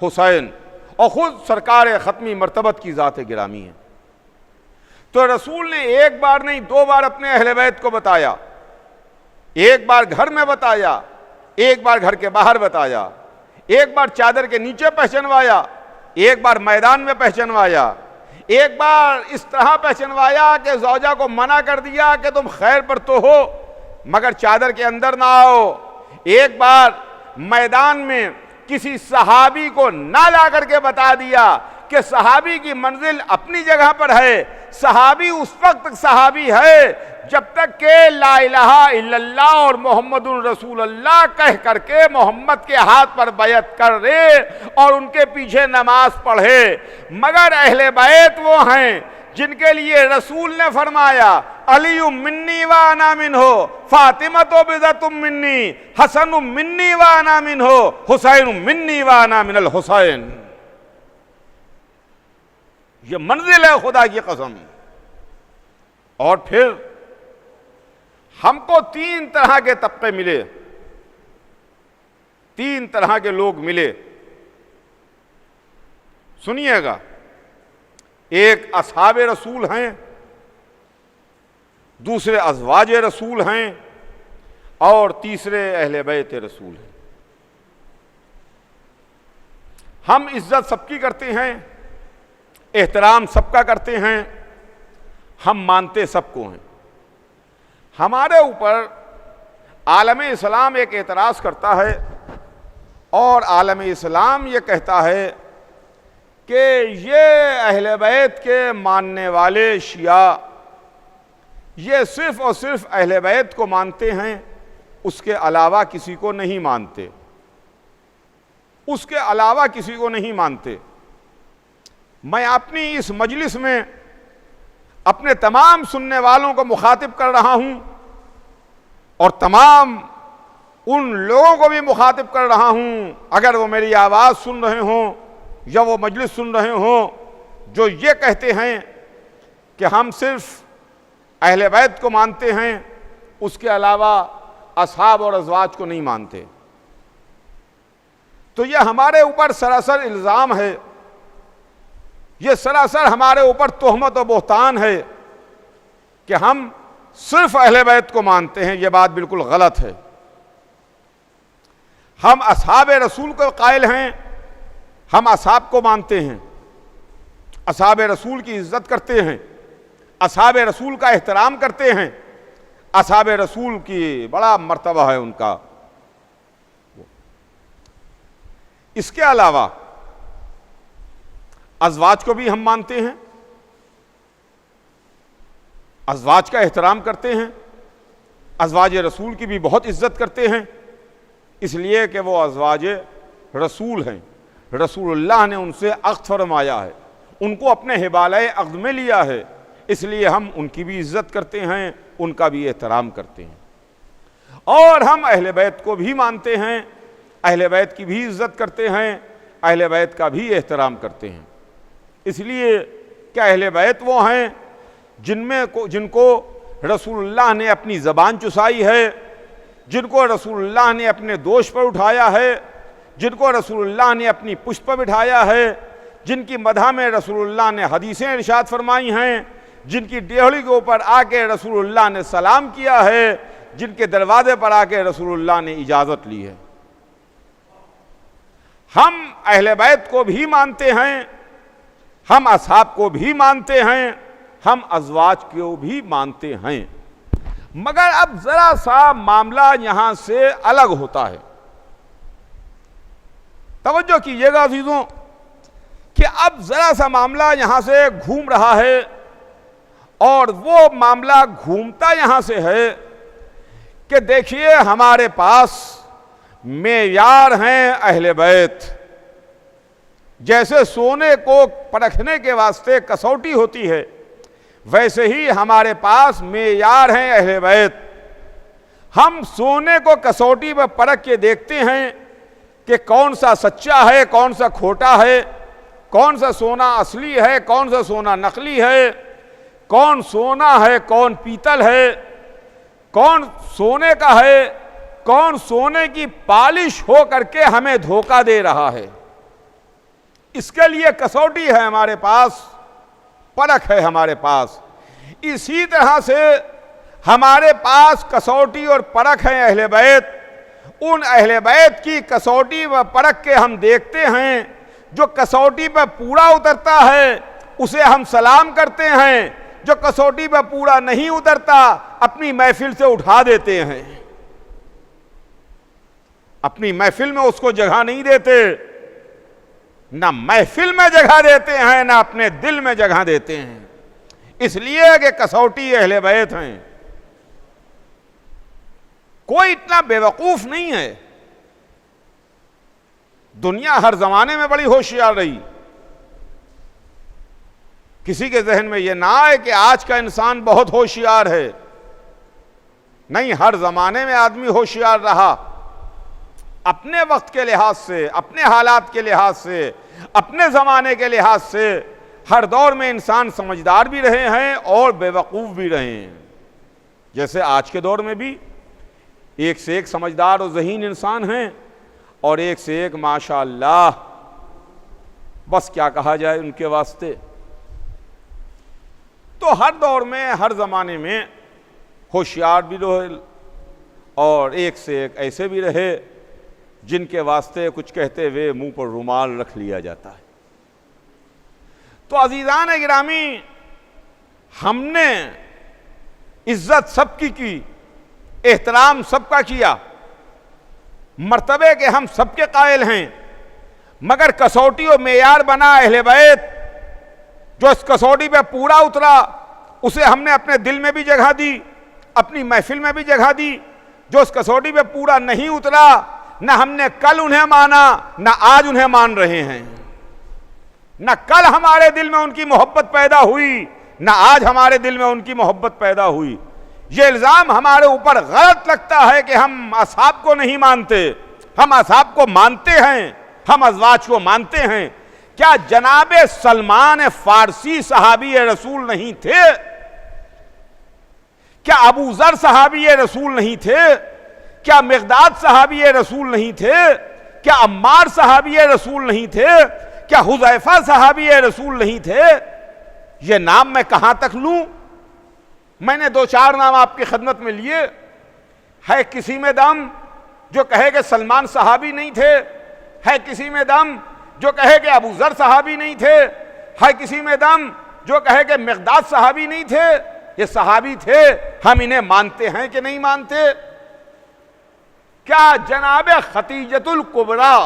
हुसैन और खुद सरकार ख़त्मी मर्तबत की ज़ात गिरामी है। तो रसूल ने एक बार नहीं 2 बार अपने अहले बैत को बताया, एक बार घर में बताया, एक बार घर के बाहर बताया, एक बार चादर के नीचे पहचानवाया, एक बार मैदान में पहचानवाया, एक बार इस तरह पहचानवाया कि ज़ौजा को मना कर दिया कि तुम खैर पर तो हो मगर चादर के अंदर ना आओ, एक बार मैदान में किसी सहाबी को ना ला करके बता दिया कि सहाबी की मंजिल अपनी जगह पर है, सहाबी उस वक्त सहाबी है जब तक के ला इलाहा इल्लल्लाह और मोहम्मदुर रसूलुल्लाह कह करके मोहम्मद के हाथ पर बैत कर दे और उनके पीछे नमाज पढ़े। मगर अहले बैत वो हैं जिनके लिए रसूल ने फरमाया अली मिन्नी व अना मिन्हो, फातिमा तो बिज़तुम मिन्नी, हसन मिन्नी व अना मिन्हो, हुसैन मिन्नी व अना मिनल हुसैन। ये मंजिल है खुदा की कसम। और फिर हमको 3 तरह के तबके मिले, 3 तरह के लोग मिले। सुनिएगा, एक असहाब रसूल हैं, दूसरे अज़वाज रसूल हैं और तीसरे अहले बैत रसूल हैं। हम इज्जत सबकी करते हैं, एहतराम सबका करते हैं, हम मानते सबको हैं। हमारे ऊपर आलम इस्लाम एक एतराज़ करता है और आलम इस्लाम ये कहता है कि ये अहले बैत के मानने वाले शिया ये सिर्फ़ और सिर्फ अहले बैत को मानते हैं, उसके अलावा किसी को नहीं मानते, उसके अलावा किसी को नहीं मानते। मैं अपनी इस मजलिस में अपने तमाम सुनने वालों को मुखातिब कर रहा हूं और तमाम उन लोगों को भी मुखातिब कर रहा हूं, अगर वो मेरी आवाज़ सुन रहे हों या वो मजलिस सुन रहे हों, जो ये कहते हैं कि हम सिर्फ अहले बैत को मानते हैं, उसके अलावा असहाब और अज़वाज को नहीं मानते। तो ये हमारे ऊपर सरासर इल्ज़ाम है, ये सरासर हमारे ऊपर तोहमत और बोहतान है कि हम सिर्फ अहले बैत को मानते हैं। ये बात बिल्कुल गलत है। हम असहाब रसूल को कायल हैं, हम असहाब को मानते हैं, असहाब रसूल की इज्जत करते हैं, असहाब रसूल का एहतराम करते हैं, असहाब रसूल की बड़ा मर्तबा है उनका। इसके अलावा अज़वाज को भी हम मानते हैं, अज़वाज का एहतराम करते हैं, अज़वाज रसूल की भी बहुत इज्जत करते हैं, इसलिए कि वो अज़वाज रसूल हैं। रसूलुल्लाह ने उनसे अक़्द फरमाया है, उनको अपने हिबाले अक़्द में लिया है, इसलिए हम उनकी भी इज्जत करते हैं, उनका भी एहतराम करते हैं। और हम अहले बैत को भी मानते हैं, अहले बैत की भी इज्जत करते हैं, अहले बैत का भी एहतराम करते हैं। इसलिए कि अहले बैत वो हैं जिनको रसूलुल्लाह ने अपनी ज़बान चुसाई है, जिनको रसूलुल्लाह ने अपने दोष पर उठाया है, जिनको रसूलुल्लाह ने अपनी पुष्ट पर बिठाया है, जिनकी मदह में रसूलुल्लाह ने हदीसें इरशाद फरमाई हैं, जिनकी डेहड़ी के ऊपर आके रसूलुल्लाह ने सलाम किया है, जिनके दरवाजे पर आके रसूलुल्लाह ने इजाज़त ली है। हम अहले बैत को भी मानते हैं, हम असहाब को भी मानते हैं, हम अज़वाज को भी मानते हैं। मगर अब जरा सा मामला यहां से अलग होता है। तवज्जो कीजिएगा अज़ीज़ों कि अब जरा सा मामला यहां से घूम रहा है, और वो मामला घूमता यहां से है कि देखिए हमारे पास मेयार हैं अहले बैत। जैसे सोने को परखने के वास्ते कसौटी होती है, वैसे ही हमारे पास मेयार हैं अहले बैत। हम सोने को कसौटी पर परख के देखते हैं कि कौन सा सच्चा है, कौन सा खोटा है, कौन सा सोना असली है, कौन सा सोना नकली है, कौन सोना है, कौन पीतल है, कौन सोने का है, कौन सोने की पालिश हो करके हमें धोखा दे रहा है। इसके लिए कसौटी है हमारे पास, परख है हमारे पास। इसी तरह से हमारे पास कसौटी और परख है अहले बैत। उन अहले बैत की कसौटी व परख के हम देखते हैं, जो कसौटी पर पूरा उतरता है उसे हम सलाम करते हैं, जो कसौटी पर पूरा नहीं उतरता अपनी महफिल से उठा देते हैं, अपनी महफिल में उसको जगह नहीं देते। ना महफिल में जगह देते हैं, ना अपने दिल में जगह देते हैं, इसलिए कि कसौटी अहले बैत हैं। कोई इतना बेवकूफ नहीं है। दुनिया हर जमाने में बड़ी होशियार रही। किसी के जहन में यह ना आए कि आज का इंसान बहुत होशियार है। नहीं, हर जमाने में आदमी होशियार रहा, अपने वक्त के लिहाज से, अपने हालात के लिहाज से, अपने ज़माने के लिहाज से। हर दौर में इंसान समझदार भी रहे हैं और बेवकूफ़ भी रहे हैं। जैसे आज के दौर में भी एक से एक समझदार और ज़हीन इंसान हैं, और एक से एक माशाअल्लाह, बस क्या कहा जाए उनके वास्ते। तो हर दौर में, हर ज़माने में होशियार भी रहे और एक से एक ऐसे भी रहे जिनके वास्ते कुछ कहते हुए मुंह पर रुमाल रख लिया जाता है। तो अज़ीज़ान गिरामी, हमने इज्जत सबकी की, एहतराम सबका किया, मर्तबे के हम सबके कायल हैं, मगर कसौटी और मेयार बना अहले बैत। जो इस कसौटी पे पूरा उतरा उसे हमने अपने दिल में भी जगह दी, अपनी महफिल में भी जगह दी। जो इस कसौटी पे पूरा नहीं उतरा, न हमने कल उन्हें माना, न आज उन्हें मान रहे हैं, न कल हमारे दिल में उनकी मोहब्बत पैदा हुई, ना आज हमारे दिल में उनकी मोहब्बत पैदा हुई। ये इल्ज़ाम हमारे ऊपर गलत लगता है कि हम असहाब को नहीं मानते। हम असहाब को मानते हैं, हम अज़वाज को मानते हैं। क्या जनाब सलमान फारसी सहाबी रसूल नहीं थे? क्या अबू ज़र सहाबी रसूल नहीं थे? क्या मिक़दाद सहाबी रसूल नहीं थे? क्या अम्मार सहाबी रसूल नहीं थे? क्या हुज़ैफा सहाबी रसूल नहीं थे? ये नाम मैं कहां तक लूं? मैंने 2-4 नाम आपकी खिदमत में लिए। है किसी में दम जो कहे कि सलमान सहाबी नहीं थे? है किसी में दम जो कहे कि अबू ज़र सहाबी नहीं थे? है किसी में दम जो कहे कि मिक़दाद सहाबी नहीं थे? ये सहाबी थे, हम इन्हें मानते हैं कि नहीं मानते? क्या जनाब खतीजतुल कुबरा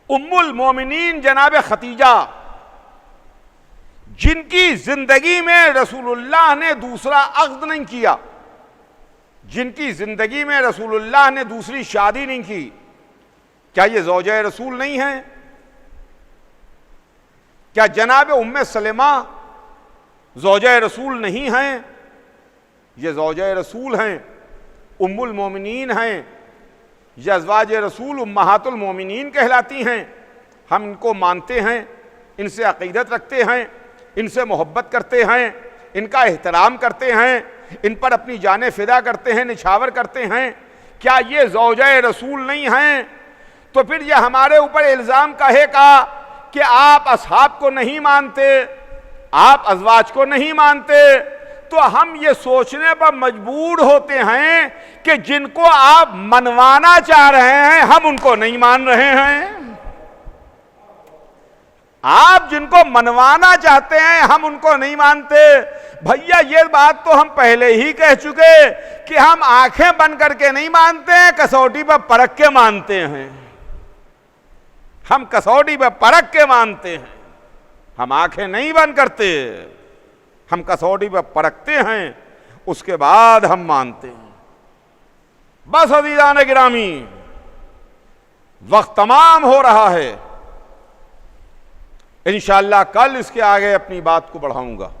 उम्मुल मोमिनीन जनाब खतीजा, जिनकी जिंदगी में रसूलुल्लाह ने दूसरा अक़्द नहीं किया, जिनकी जिंदगी में रसूलुल्लाह ने दूसरी शादी नहीं की, क्या ये ज़ौजा रसूल नहीं है? क्या जनाब उम्मे सलेमा ज़ौजा रसूल नहीं हैं? ये ज़ौजा रसूल हैं, उम्मुल मोमिनीन हैं। ये अज़वाज रसूल उम्महातुल मोमिनीन कहलाती हैं। हम इनको मानते हैं, इनसे अक़ीदत रखते हैं, इनसे मोहब्बत करते हैं, इनका एहतराम करते हैं, इन पर अपनी जानें फ़िदा करते हैं, निछावर करते हैं। क्या ये ज़ौजा रसूल नहीं हैं? तो फिर ये हमारे ऊपर इल्ज़ाम कहेगा कि आप असहाब को नहीं मानते, आप अज़वाज को नहीं मानते। तो हम ये सोचने पर मजबूर होते हैं कि जिनको आप मनवाना चाह रहे हैं हम उनको नहीं मान रहे हैं। आप जिनको मनवाना चाहते हैं हम उनको नहीं मानते। भैया ये बात तो हम पहले ही कह चुके कि हम आंखें बंद करके नहीं मानते हैं, कसौटी पर परख के मानते हैं। हम कसौटी पर परख के मानते हैं, हम आंखें नहीं बंद करते, हम कसौटी पर परखते हैं, उसके बाद हम मानते हैं। बस अज़ीज़ान गिरामी, वक्त तमाम हो रहा है। इंशाअल्लाह कल इसके आगे अपनी बात को बढ़ाऊंगा,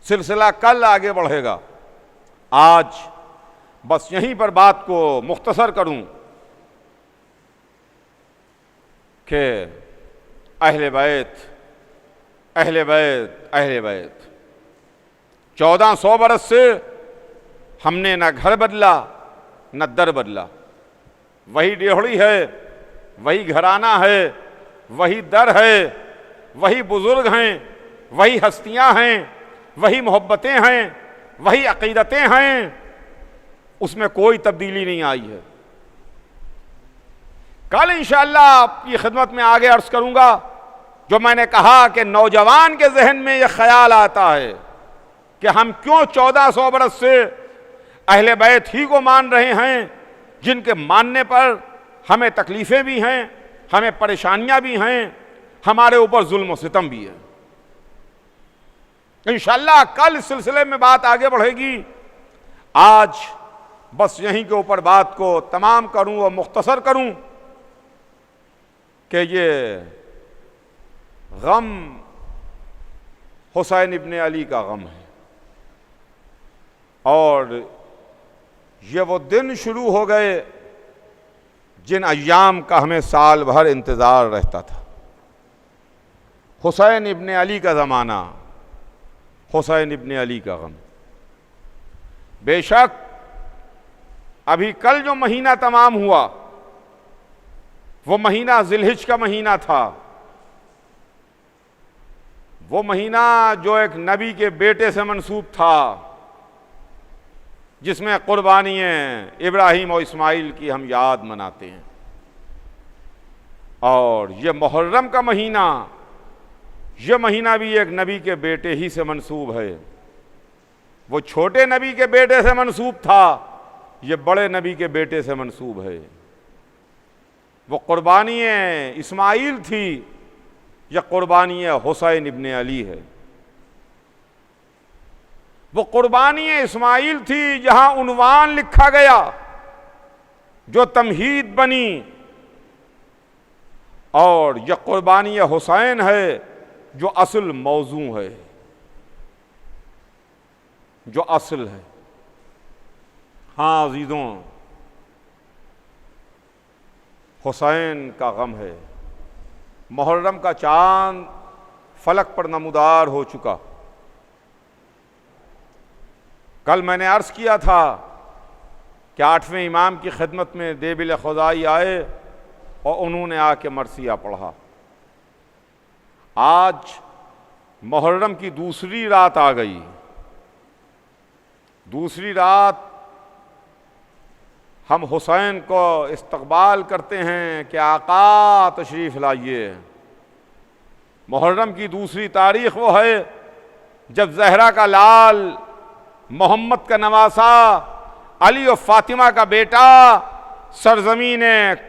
सिलसिला कल आगे बढ़ेगा। आज बस यहीं पर बात को मुख्तसर करूं कि अहले बैत, अहले बैत, अहले बैत, 1400 बरस से हमने न घर बदला न दर बदला। वही डेहड़ी है, वही घराना है, वही दर है, वही बुजुर्ग हैं, वही हस्तियां हैं, वही मोहब्बतें हैं, वही अक़ीदतें हैं, उसमें कोई तब्दीली नहीं आई है। कल इंशाअल्लाह आपकी खिदमत में आगे अर्ज करूंगा। जो मैंने कहा कि नौजवान के जहन में यह ख्याल आता है कि हम क्यों 1400 बरस से अहले बैत ही को मान रहे हैं, जिनके मानने पर हमें तकलीफ़ें भी हैं, हमें परेशानियां भी हैं, हमारे ऊपर जुल्म और सितम भी है। इंशाअल्लाह कल इस सिलसिले में बात आगे बढ़ेगी। आज बस यहीं के ऊपर बात को तमाम करूं और मुख्तसर करूं कि ये गम हुसैन इब्न अली का गम है, और ये वो दिन शुरू हो गए जिन अय्याम का हमें साल भर इंतज़ार रहता था। हुसैन इब्न अली का ज़माना, हुसैन इब्न अली का गम। बेशक अभी कल जो महीना तमाम हुआ वो महीना ज़िलहिज का महीना था, वो महीना जो एक नबी के बेटे से मंसूब था, जिसमें कुर्बानियाँ इब्राहीम और इस्माइल की हम याद मनाते हैं। और ये मुहर्रम का महीना, ये महीना भी एक नबी के बेटे ही से मंसूब है। वो छोटे नबी के बेटे से मंसूब था, ये बड़े नबी के बेटे से मंसूब है। वो कुर्बानियाँ इस्माइल थी, यह कुर्बानियाँ हुसैन इब्न अली है। वो कुर्बानियाँ इस्माइल थी जहां उन्वान लिखा गया, जो तमहीद बनी, और यह कुर्बानियाँ हुसैन है जो असल मौजू है, जो असल है। हाँ अजीजों, हुसैन का गम है। मुहर्रम का चांद फलक पर नमूदार हो चुका। कल मैंने अर्ज किया था कि 8वें इमाम की खिदमत में देबिल खुदाई आए और उन्होंने आके मरसिया पढ़ा। आज मुहर्रम की दूसरी रात आ गई। दूसरी रात हम हुसैन को इस्तकबाल करते हैं कि आका तशरीफ़ लाइए। मुहर्रम की दूसरी तारीख वो है जब ज़हरा का लाल, मोहम्मद का नवासा, अली और फातिमा का बेटा सरजमीन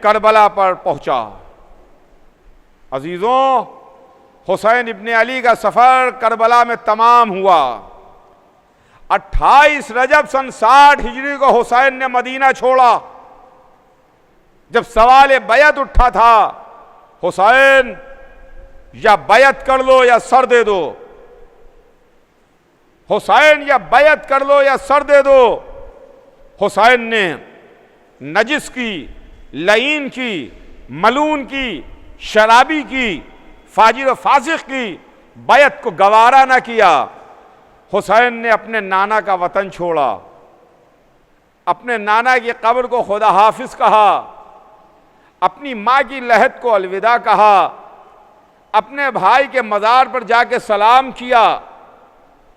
करबला पर पहुंचा। अजीज़ों, हुसैन इब्ने अली का सफ़र करबला में तमाम हुआ। 28 रजब सन 60 हिजरी को हुसैन ने मदीना छोड़ा। जब सवाल बैत उठा था, हुसैन या बैत कर लो या सर दे दो, हुसैन या बैत कर लो या सर दे दो, हुसैन ने नजिस की, लईन की, मलून की, शराबी की, फाजिर व फासिक की बैत को गवारा न किया। हुसैन ने अपने नाना का वतन छोड़ा, अपने नाना की कब्र को खुदा हाफिज कहा, अपनी माँ की लहद को अलविदा कहा, अपने भाई के मज़ार पर जाके सलाम किया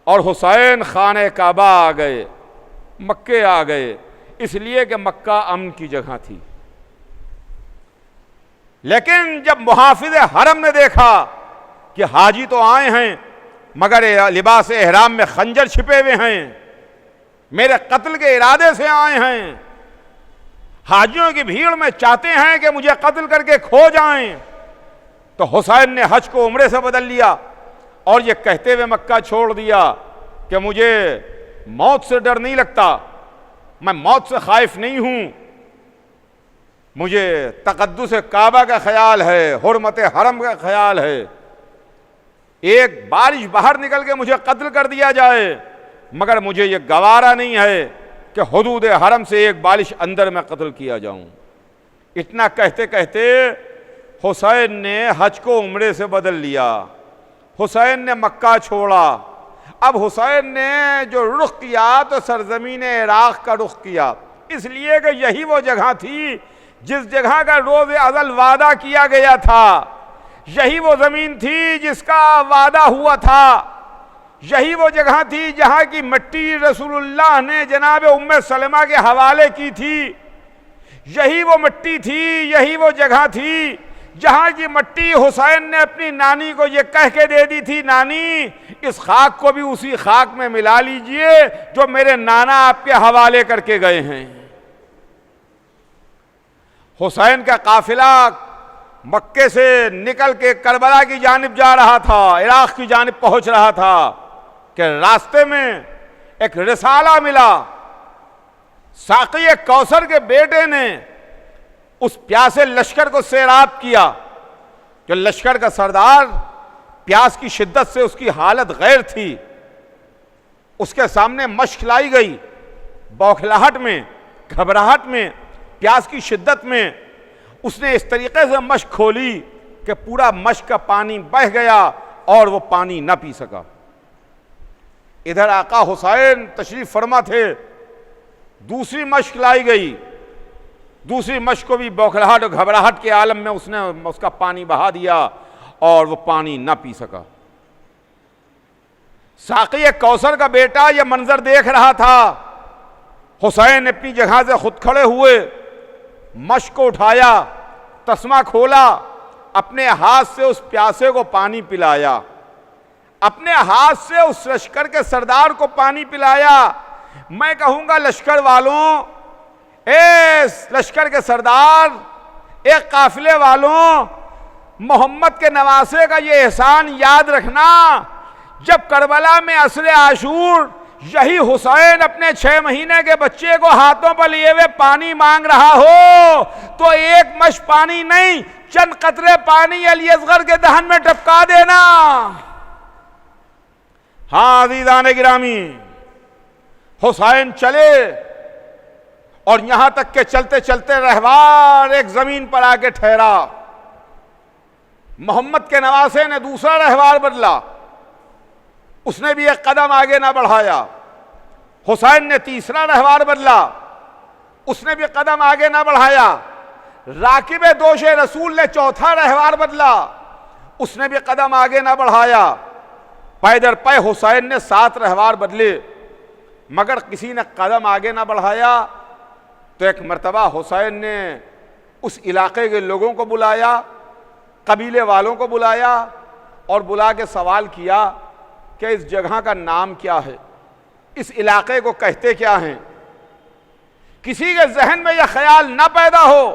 और हुसैन खाने काबा आ गए, मक्के आ गए, इसलिए कि मक्का अमन की जगह थी। लेकिन जब मुहाफिज हरम ने देखा कि हाजी तो आए हैं मगर लिबास एहराम में खंजर छिपे हुए हैं, मेरे कत्ल के इरादे से आए हैं, हाजियों की भीड़ में चाहते हैं कि मुझे कत्ल करके खो जाएं, तो हुसैन ने हज को उम्रे से बदल लिया और ये कहते हुए मक्का छोड़ दिया कि मुझे मौत से डर नहीं लगता, मैं मौत से खाइफ नहीं हूं, मुझे तक़द्दुस काबा का ख्याल है, हुर्मत हरम का ख्याल है। एक बारिश बाहर निकल के मुझे कत्ल कर दिया जाए मगर मुझे ये गवारा नहीं है कि हुदूद हरम से एक बारिश अंदर में कत्ल किया जाऊं। इतना कहते कहते हुसैन ने हज को उम्रे से बदल लिया, हुसैन ने मक्का छोड़ा। अब हुसैन ने जो रुख किया तो सरजमीन इराक़ का रुख किया, इसलिए कि यही वो जगह थी जिस जगह का रोज़ अज़ल वादा किया गया था, यही वो ज़मीन थी जिसका वादा हुआ था, यही वो जगह थी जहाँ की मिट्टी रसूलुल्लाह ने जनाब उम्मे सलमा के हवाले की थी, यही वो मिट्टी थी, यही वो जगह थी जहाँ की मिट्टी हुसैन ने अपनी नानी को ये कह के दे दी थी, नानी इस खाक को भी उसी खाक में मिला लीजिए जो मेरे नाना आपके हवाले करके गए हैं। हुसैन का काफिला मक्के से निकल के करबला की जानिब जा रहा था, इराक़ की जानिब पहुंच रहा था कि रास्ते में एक रिसाला मिला। साक़ी कौसर के बेटे ने उस प्यासे लश्कर को सैराब किया। जो लश्कर का सरदार, प्यास की शिद्दत से उसकी हालत गैर थी, उसके सामने मश्क लाई गई। बौखलाहट में, घबराहट में, प्यास की शिद्दत में उसने इस तरीके से मश्क खोली कि पूरा मश्क का पानी बह गया और वो पानी न पी सका। इधर आका हुसैन तशरीफ फरमा थे, दूसरी मश्क लाई गई, दूसरी मश्क को भी बौखलाहट और घबराहट के आलम में उसने उसका पानी बहा दिया और वो पानी न पी सका। साक़ी कौसर का बेटा यह मंजर देख रहा था। हुसैन अपनी जगह से खुद खड़े हुए, मश्क को उठाया, तस्मा खोला, अपने हाथ से उस प्यासे को पानी पिलाया, अपने हाथ से उस लश्कर के सरदार को पानी पिलाया। मैं कहूंगा लश्कर वालों, ए लश्कर के सरदार, एक काफिले वालों, मोहम्मद के नवासे का ये एहसान याद रखना, जब करबला में असरे आशूर यही हुसैन अपने 6 महीने के बच्चे को हाथों पर लिए हुए पानी मांग रहा हो तो एक मश पानी नहीं चंद कतरे पानी अली असगर के दहन में टपका देना। हाँ अज़ीज़ान गिरामी, हुसैन चले और यहां तक के चलते चलते रहवार एक जमीन पर आके ठहरा। मोहम्मद के नवासे ने दूसरा रहवार बदला, उसने भी एक कदम आगे ना बढ़ाया। हुसैन ने तीसरा रहवार बदला, उसने भी कदम आगे ना बढ़ाया। राकिब दोश रसूल ने चौथा रहवार बदला, उसने भी कदम आगे ना बढ़ाया। पैदर पै हुसैन ने 7 रहवार बदले, मगर किसी ने कदम आगे ना बढ़ाया। तो एक मर्तबा हुसैन ने उस इलाके के लोगों को बुलाया, कबीले वालों को बुलाया और बुला के सवाल किया कि इस जगह का नाम क्या है, इस इलाके को कहते क्या हैं। किसी के जहन में यह ख्याल ना पैदा हो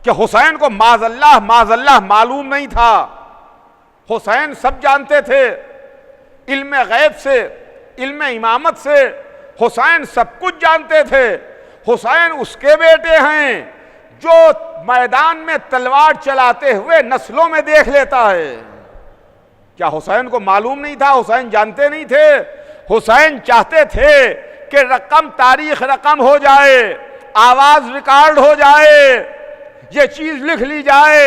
कि हुसैन को माज़अल्लाह मालूम नहीं था। हुसैन सब जानते थे, इल्म गैब से, इल्म इमामत से हुसैन सब कुछ जानते थे। हुसैन उसके बेटे हैं जो मैदान में तलवार चलाते हुए नस्लों में देख लेता है। क्या हुसैन को मालूम नहीं था? हुसैन जानते नहीं थे? हुसैन चाहते थे कि रकम तारीख रकम हो जाए, आवाज रिकॉर्ड हो जाए, ये चीज लिख ली जाए,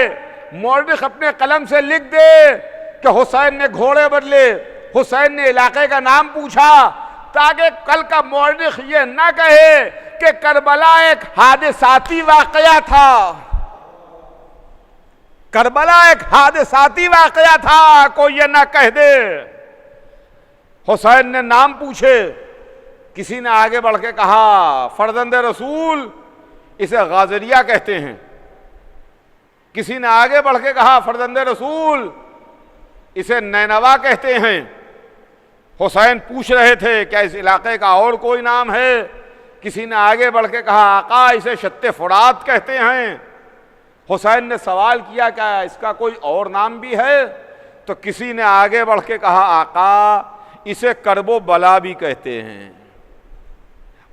मौरख अपने कलम से लिख दे कि हुसैन ने घोड़े बदले, हुसैन ने इलाके का नाम पूछा, ताकि कल का मौरख ये ना कहे कि करबला एक हादसाती वाकया था, करबला एक हादसाती वाकया था, कोई ये ना कह दे। हुसैन ने नाम पूछे, किसी ने आगे बढ़ के कहा फर्जंदे रसूल, इसे गाजरिया कहते हैं। किसी ने आगे बढ़ के कहा फर्जंदे रसूल, इसे नैनवा कहते हैं। हुसैन पूछ रहे थे क्या इस इलाके का और कोई नाम है? किसी ने आगे बढ़ के कहा आका, इसे शत्ते फुरात कहते हैं। हुसैन ने सवाल किया क्या इसका कोई और नाम भी है? तो किसी ने आगे बढ़ के कहा आका, इसे करबो बला भी कहते हैं।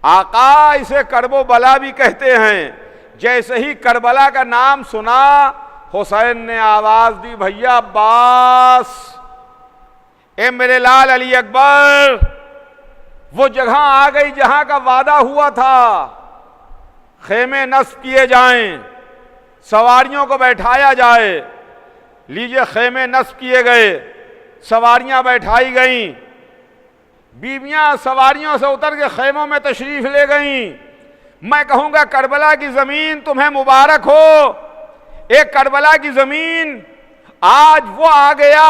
आका, इसे करबो बला भी कहते हैं। जैसे ही करबला का नाम सुना, हुसैन ने आवाज दी, भैया अब्बास, ए मेरे लाल अली अकबर, वो जगह आ गई जहां का वादा हुआ था। खेमे नस्ब किए जाएं, सवारियों को बैठाया जाए। लीजिए खेमे नस्ब किए गए, सवारियां बैठाई गईं, बीवियां सवारियों से उतर के खेमों में तशरीफ ले गईं। मैं कहूंगा करबला की जमीन तुम्हें मुबारक हो। एक करबला की जमीन आज वो आ गया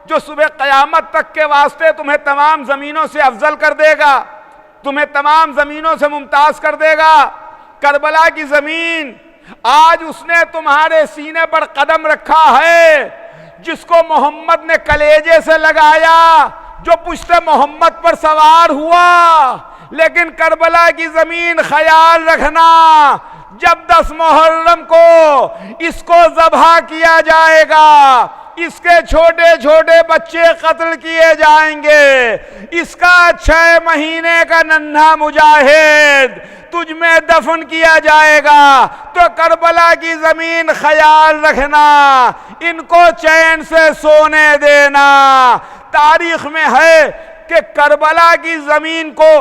जो सुबह कयामत तक के वास्ते तुम्हें तमाम जमीनों से अफजल कर देगा, तुम्हें तमाम जमीनों से मुमताज कर देगा। करबला की जमीन आज उसने तुम्हारे सीने पर कदम रखा है, जिसको मोहम्मद ने कलेजे से लगाया, जो पुश्ते मोहम्मद पर सवार हुआ। लेकिन करबला की जमीन ख्याल रखना, जब 10 मुहर्रम को इसको ज़ब्ह किया जाएगा, इसके छोटे छोटे बच्चे कत्ल किए जाएंगे, इसका 6 महीने का नन्हा मुजाहिद तुझ में दफन किया जाएगा। तो करबला की जमीन ख्याल रखना, इनको चैन से सोने देना। तारीख में है कि करबला की जमीन को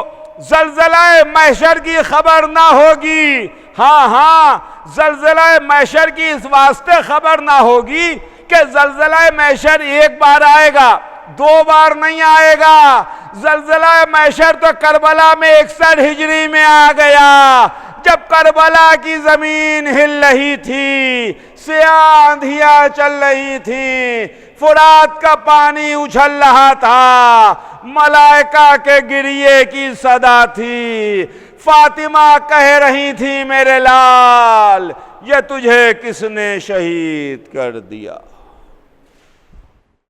जलजला महशर की खबर ना होगी। हाँ, जलजला महशर की इस वास्ते खबर ना होगी कि जलजला महशर एक बार आएगा, 2 बार नहीं आएगा। जलजला महशर तो करबला में 61 हिजरी में आ गया, जब करबला की जमीन हिल रही थी, सियाह आंधियां चल रही थी, फुरात का पानी उछल रहा था, मलाइका के गिरिए की सदा थी। फातिमा कह रही थी मेरे लाल, ये तुझे किसने शहीद कर दिया।